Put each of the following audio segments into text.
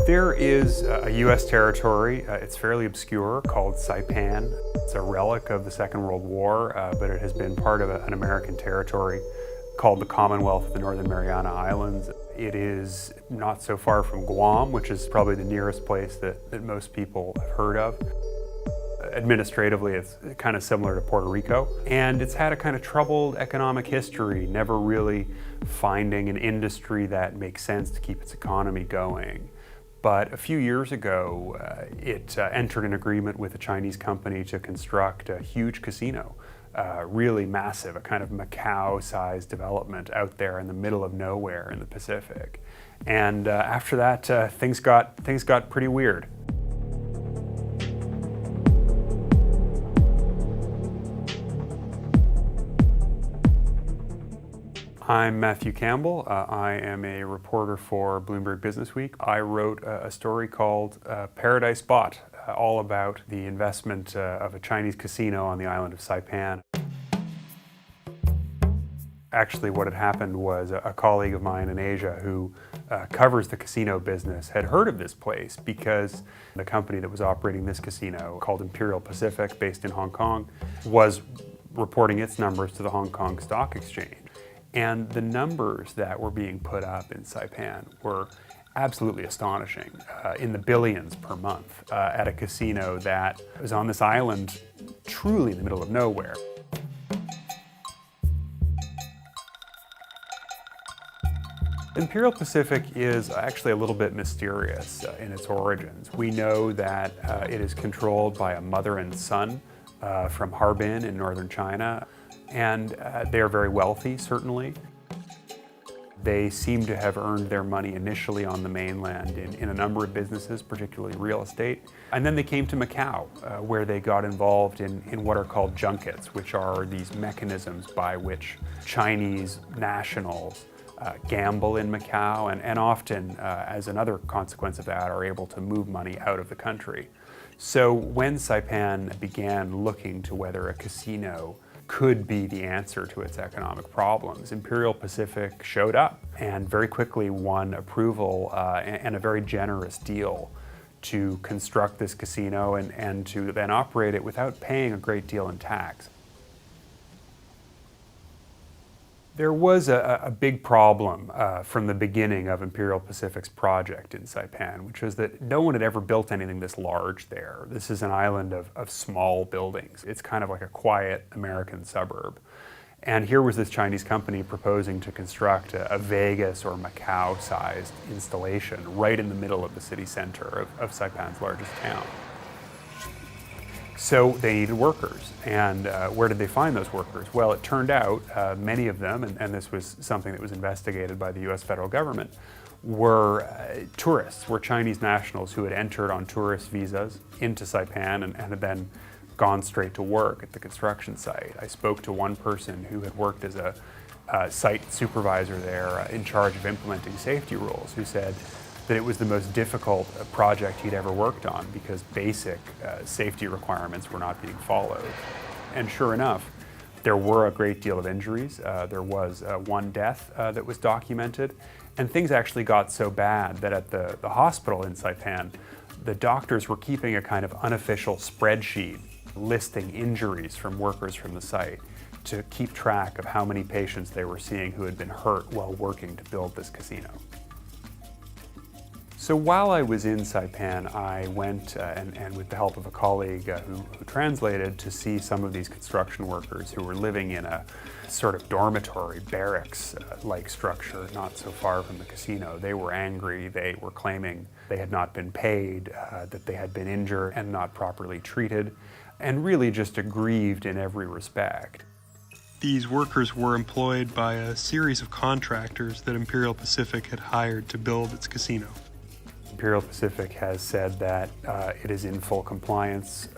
There is a U.S. territory, it's fairly obscure, called Saipan. It's a relic of the Second World War, but it has been part of an American territory called the Commonwealth of the Northern Mariana Islands. It is not so far from Guam, which is probably the nearest place that most people have heard of. Administratively, it's kind of similar to Puerto Rico, and it's had a kind of troubled economic history, never really finding an industry that makes sense to keep its economy going. But a few years ago, it entered an agreement with a Chinese company to construct a huge casino, really massive, a kind of Macau-sized development out there in the middle of nowhere in the Pacific. And after that, things got pretty weird. I'm Matthew Campbell. I am a reporter for Bloomberg Businessweek. I wrote a story called Paradise Bought, all about the investment of a Chinese casino on the island of Saipan. Actually, what had happened was a colleague of mine in Asia who covers the casino business had heard of this place because the company that was operating this casino, called Imperial Pacific, based in Hong Kong, was reporting its numbers to the Hong Kong Stock Exchange. And the numbers that were being put up in Saipan were absolutely astonishing, in the billions per month, at a casino that was on this island truly in the middle of nowhere. Imperial Pacific is actually a little bit mysterious in its origins. We know that it is controlled by a mother and son from Harbin in northern China. And they are very wealthy, certainly. They seem to have earned their money initially on the mainland in a number of businesses, particularly real estate. And then they came to Macau, where they got involved in what are called junkets, which are these mechanisms by which Chinese nationals gamble in Macau and often, as another consequence of that, are able to move money out of the country. So when Saipan began looking to whether a casino could be the answer to its economic problems, Imperial Pacific showed up and very quickly won approval and a very generous deal to construct this casino and to then operate it without paying a great deal in tax. There was a big problem from the beginning of Imperial Pacific's project in Saipan, which was that no one had ever built anything this large there. This is an island of small buildings. It's kind of like a quiet American suburb. And here was this Chinese company proposing to construct a Vegas or Macau-sized installation right in the middle of the city center of Saipan's largest town. So they needed workers, and where did they find those workers? Well, it turned out many of them, and this was something that was investigated by the US federal government, were tourists, were Chinese nationals who had entered on tourist visas into Saipan and had then gone straight to work at the construction site. I spoke to one person who had worked as a site supervisor there in charge of implementing safety rules, who said that it was the most difficult project he'd ever worked on because basic safety requirements were not being followed. And sure enough, there were a great deal of injuries. There was one death that was documented, and things actually got so bad that at the hospital in Saipan, the doctors were keeping a kind of unofficial spreadsheet listing injuries from workers from the site to keep track of how many patients they were seeing who had been hurt while working to build this casino. So while I was in Saipan, I went, and with the help of a colleague who translated, to see some of these construction workers who were living in a sort of dormitory, barracks-like structure not so far from the casino. They were angry. They were claiming they had not been paid, that they had been injured and not properly treated, and really just aggrieved in every respect. These workers were employed by a series of contractors that Imperial Pacific had hired to build its casino. Imperial Pacific has said that it is in full compliance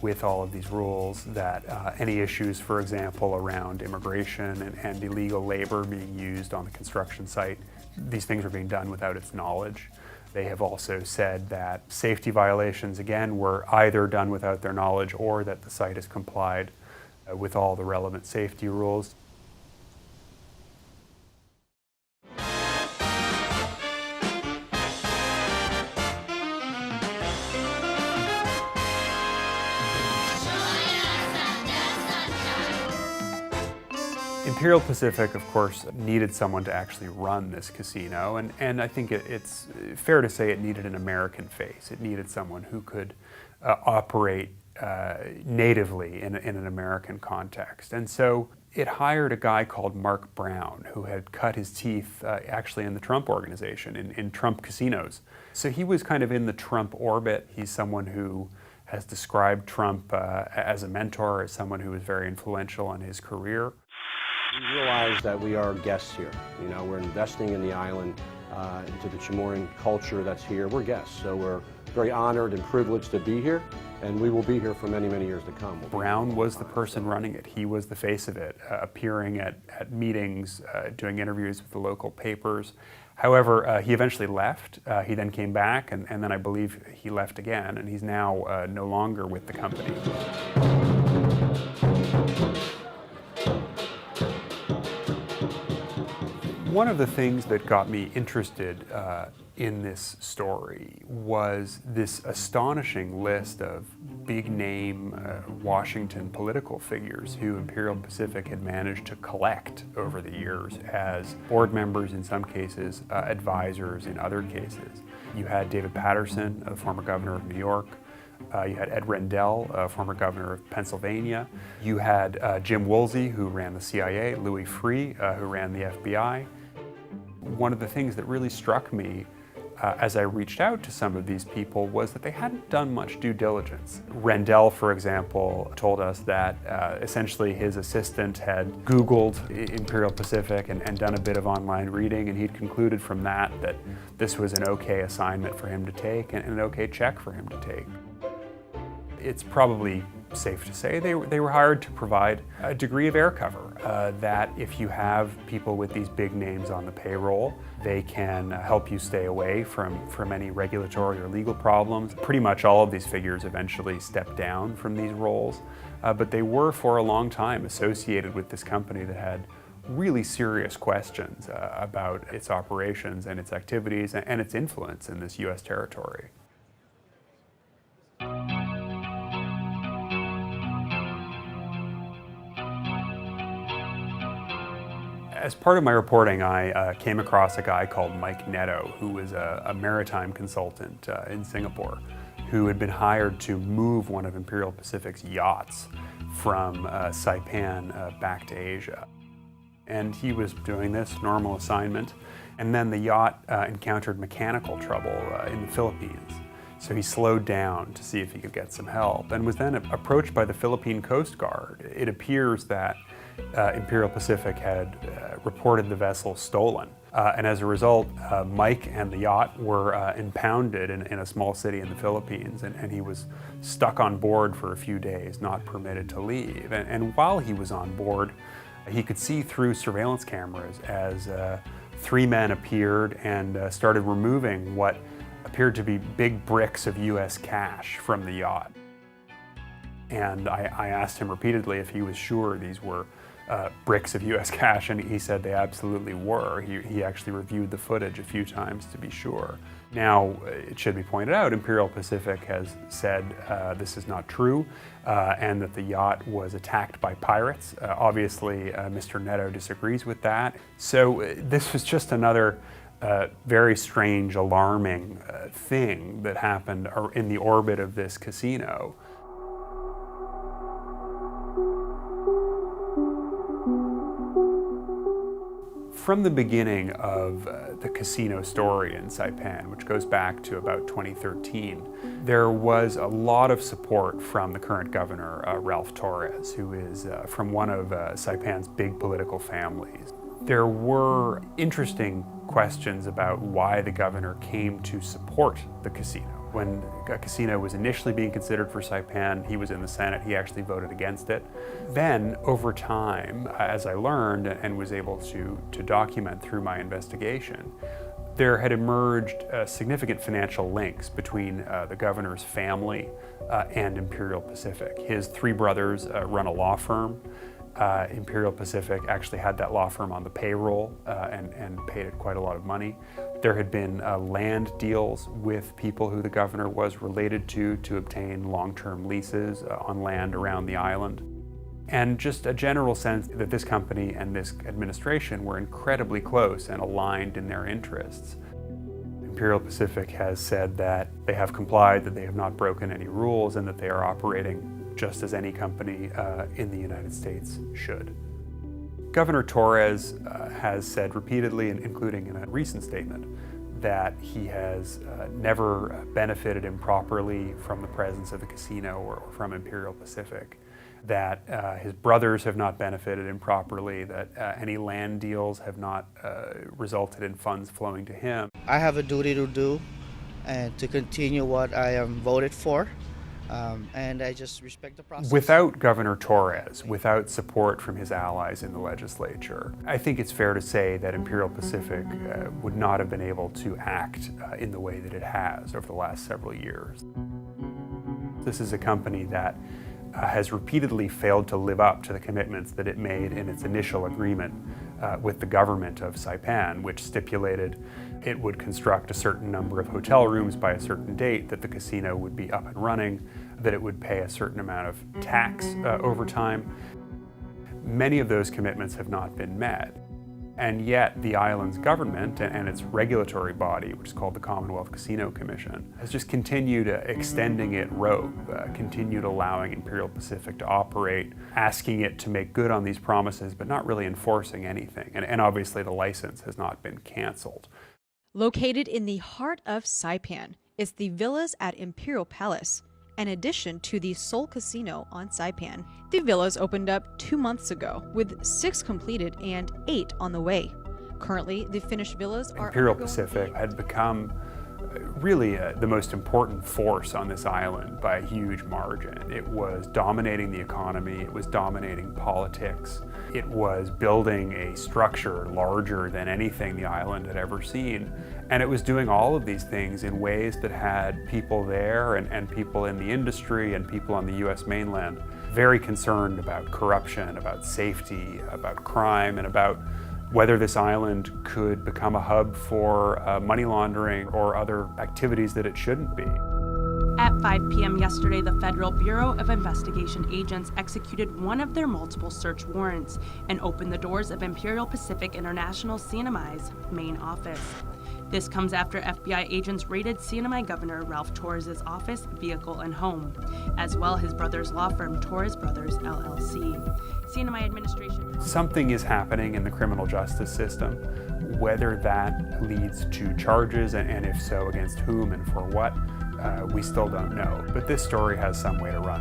with all of these rules, that any issues, for example, around immigration and illegal labor being used on the construction site, these things are being done without its knowledge. They have also said that safety violations, again, were either done without their knowledge or that the site has complied with all the relevant safety rules. Imperial Pacific, of course, needed someone to actually run this casino, and I think it's fair to say it needed an American face. It needed someone who could operate natively in an American context. And so it hired a guy called Mark Brown, who had cut his teeth actually in the Trump organization, in Trump casinos. So he was kind of in the Trump orbit. He's someone who has described Trump as a mentor, as someone who was very influential in his career. We realize that we are guests here. You know, we're investing in the island, into the Chamorro culture that's here. We're guests, so we're very honored and privileged to be here, and we will be here for many, many years to come. Brown was the person running it. He was the face of it, appearing at meetings, doing interviews with the local papers. However, he eventually left. He then came back, and then I believe he left again, and he's now no longer with the company. One of the things that got me interested in this story was this astonishing list of big-name Washington political figures who Imperial Pacific had managed to collect over the years as board members in some cases, advisors in other cases. You had David Paterson, the former governor of New York. You had Ed Rendell, former governor of Pennsylvania. You had Jim Woolsey, who ran the CIA, Louis Freeh, who ran the FBI. One of the things that really struck me as I reached out to some of these people was that they hadn't done much due diligence. Rendell, for example, told us that essentially his assistant had Googled Imperial Pacific and done a bit of online reading, and he'd concluded from that that this was an okay assignment for him to take and an okay check for him to take. It's probably safe to say they were hired to provide a degree of air cover, that if you have people with these big names on the payroll, they can help you stay away from any regulatory or legal problems. Pretty much all of these figures eventually stepped down from these roles, but they were for a long time associated with this company that had really serious questions about its operations and its activities and its influence in this U.S. territory. As part of my reporting, I came across a guy called Mike Netto, who was a maritime consultant in Singapore, who had been hired to move one of Imperial Pacific's yachts from Saipan back to Asia. And he was doing this normal assignment, and then the yacht encountered mechanical trouble in the Philippines. So he slowed down to see if he could get some help and was then approached by the Philippine Coast Guard. It appears that Imperial Pacific had reported the vessel stolen. And as a result, Mike and the yacht were impounded in a small city in the Philippines, and he was stuck on board for a few days, not permitted to leave. And while he was on board, he could see through surveillance cameras as three men appeared and started removing what appeared to be big bricks of U.S. cash from the yacht. And I asked him repeatedly if he was sure these were bricks of U.S. cash, and he said they absolutely were. He actually reviewed the footage a few times to be sure. Now, it should be pointed out, Imperial Pacific has said this is not true, and that the yacht was attacked by pirates. Obviously, Mr. Netto disagrees with that. So this was just another very strange, alarming thing that happened in the orbit of this casino. From the beginning of the casino story in Saipan, which goes back to about 2013, there was a lot of support from the current governor, Ralph Torres, who is from one of Saipan's big political families. There were interesting questions about why the governor came to support the casino. When a casino was initially being considered for Saipan, he was in the Senate, he actually voted against it. Then, over time, as I learned and was able to document through my investigation, there had emerged significant financial links between the governor's family and Imperial Pacific. His three brothers run a law firm. Imperial Pacific actually had that law firm on the payroll and paid it quite a lot of money. There had been land deals with people who the governor was related to obtain long-term leases on land around the island. and just a general sense that this company and this administration were incredibly close and aligned in their interests. Imperial Pacific has said that they have complied, that they have not broken any rules, and that they are operating just as any company in the United States should. Governor Torres has said repeatedly, including in a recent statement, that he has never benefited improperly from the presence of the casino or from Imperial Pacific, that his brothers have not benefited improperly, that any land deals have not resulted in funds flowing to him. I have a duty to do and to continue what I am voted for, and I just respect the process. Without Governor Torres, without support from his allies in the legislature, I think it's fair to say that Imperial Pacific would not have been able to act in the way that it has over the last several years. This is a company that has repeatedly failed to live up to the commitments that it made in its initial agreement with the government of Saipan, which stipulated it would construct a certain number of hotel rooms by a certain date, that the casino would be up and running, that it would pay a certain amount of tax over time. Many of those commitments have not been met. And yet the island's government and its regulatory body, which is called the Commonwealth Casino Commission, has just continued extending it rogue, continued allowing Imperial Pacific to operate, asking it to make good on these promises, but not really enforcing anything. And obviously the license has not been canceled. Located in the heart of Saipan is the Villas at Imperial Palace, in addition to the Seoul Casino on Saipan. The villas opened up 2 months ago, with 6 completed and 8 on the way. Currently, the finished villas are Imperial Pacific had become really the most important force on this island by a huge margin. It was dominating the economy, it was dominating politics, it was building a structure larger than anything the island had ever seen, and it was doing all of these things in ways that had people there and people in the industry and people on the US mainland very concerned about corruption, about safety, about crime, and about whether this island could become a hub for money laundering or other activities that it shouldn't be. At 5 p.m. yesterday, the Federal Bureau of Investigation agents executed one of their multiple search warrants and opened the doors of Imperial Pacific International CNMI's main office. This comes after FBI agents raided CNMI Governor Ralph Torres' office, vehicle, and home, as well his brother's law firm, Torres Brothers, LLC. CNMI administration... Something is happening in the criminal justice system. Whether that leads to charges, and if so, against whom and for what, we still don't know. But this story has some way to run.